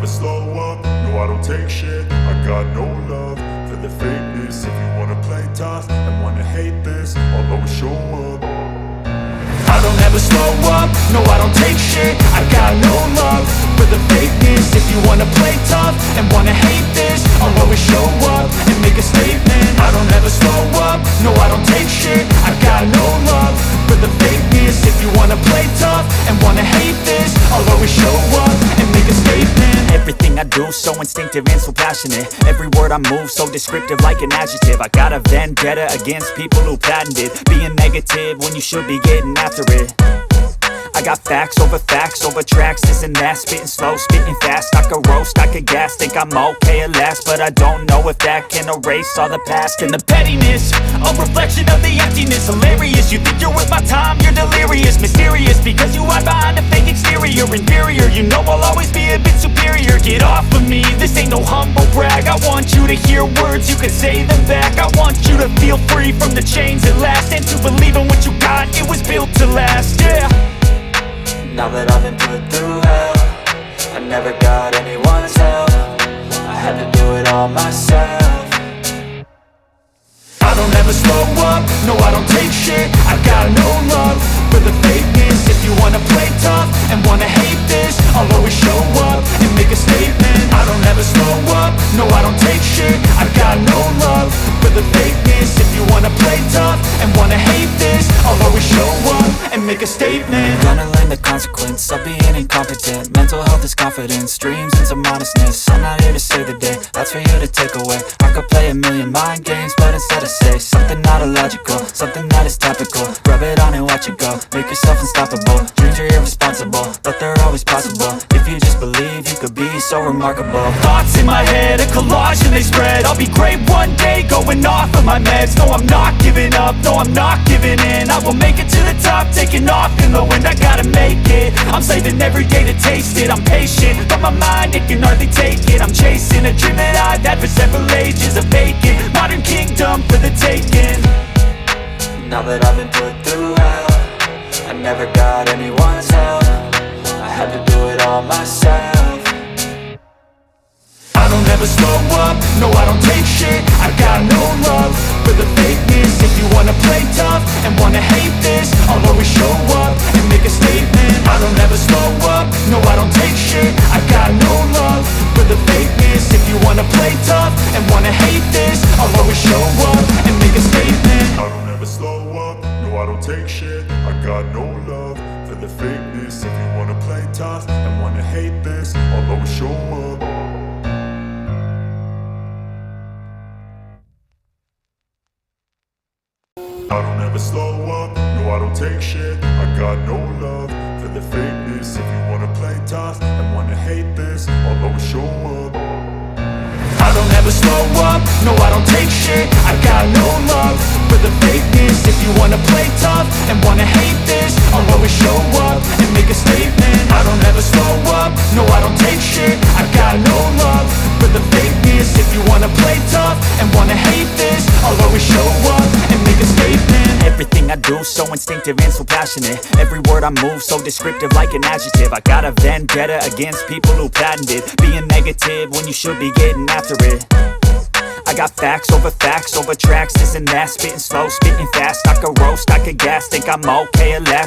slow up, no I don't take shit. I got no love for the fakeness. If you wanna play tough and wanna hate this, I'll always show up. I don't ever slow up, no I don't take shit. I got no love for the fakeness. If you wanna play tough and wanna hate this, I'll always show up and make a statement. I don't ever slow up, no I don't take shit. I got no love for the fakeness. If you wanna play tough and wanna hate this, I'll always show up and make a statement. Everything I do so instinctive and so passionate. Every word I move so descriptive like an adjective. I got a vendetta against people who patented being negative when you should be getting after it. I got facts over tracks, this and that. Spitting slow, spitting fast, I could roast, I could gas. Think I'm okay at last, but I don't know if that can erase all the past. And the pettiness, a reflection of the emptiness. Hilarious, you think you're worth my time, you're delirious. Mysterious, because you hide behind a fake exterior. Inferior, you know I'll always be a bit superior. Get off of me, this ain't no humble brag. I want you to hear words, you can say them back. I want you to feel free from the chains at last, and to believe in what you got, it was built to last, yeah. Now that I've been put through hell, I never got anyone's help. I had to do it all myself. I don't ever slow up, no I don't take shit. I got no love for the fakeness. If you wanna play tough and wanna hate this, I'll always show up and make a statement. I don't ever slow up, no I don't take shit. I got no love for the fakeness. If you wanna play tough and wanna hate this, I'll always show up and make a statement. Gonna learn the consequence of being incompetent. Mental health is confidence, dreams and some honestness. I'm not here to save the day, that's for you to take away. I could play a million mind games, but instead I say something not illogical, something that is topical. Rub it on and watch it go, make yourself unstoppable. Dreams are irresponsible, but they're always possible. If you just believe, you could be so remarkable. Thoughts in my head, a collage and they spread. I'll be great one day, going off of my meds. No, I'm not giving up, no, I'm not giving in. I will make it to the top, taking off in the wind. I gotta make it, I'm saving every day to taste it. I'm patient, but my mind, it can hardly take it. I'm chasing a dream that I've had for several ages. A vacant, modern kingdom for the taking. Now that I've been put through hell, I never got anyone's help. I had to do it all myself. I don't ever slow up, no I don't take shit. I got no love for the fakeness. If you wanna play tough and wanna hate this, I'll always show up and make a statement. I don't ever slow up, no I don't take shit. I got no love for the fakeness. If you wanna play tough and wanna hate this, I'll always show up and make a statement. I don't ever slow up, no I don't take shit. I got no love for the fakeness. If you wanna play tough and wanna hate this, I'll always show up. I don't ever slow up, no I don't take shit. I got no love for the fakeness. If you wanna play tough and wanna hate this, I'll always show up. I don't ever slow up, no I don't take shit. I got no love for the fakeness. If you wanna play tough and wanna hate this, I'll always show up and make a statement. I don't ever slow up, no I don't take shit. I got no love for the fakeness. If you wanna play tough and wanna hate this, I'll always show up and make a statement. Everything I do so instinctive and so passionate. Every word I move so descriptive like an adjective. I got a vendetta against people who patented being negative when you should be getting after it. I got facts over tracks, this and that. Spitting slow, spitting fast, I could roast, I could gas. Think I'm okay at last,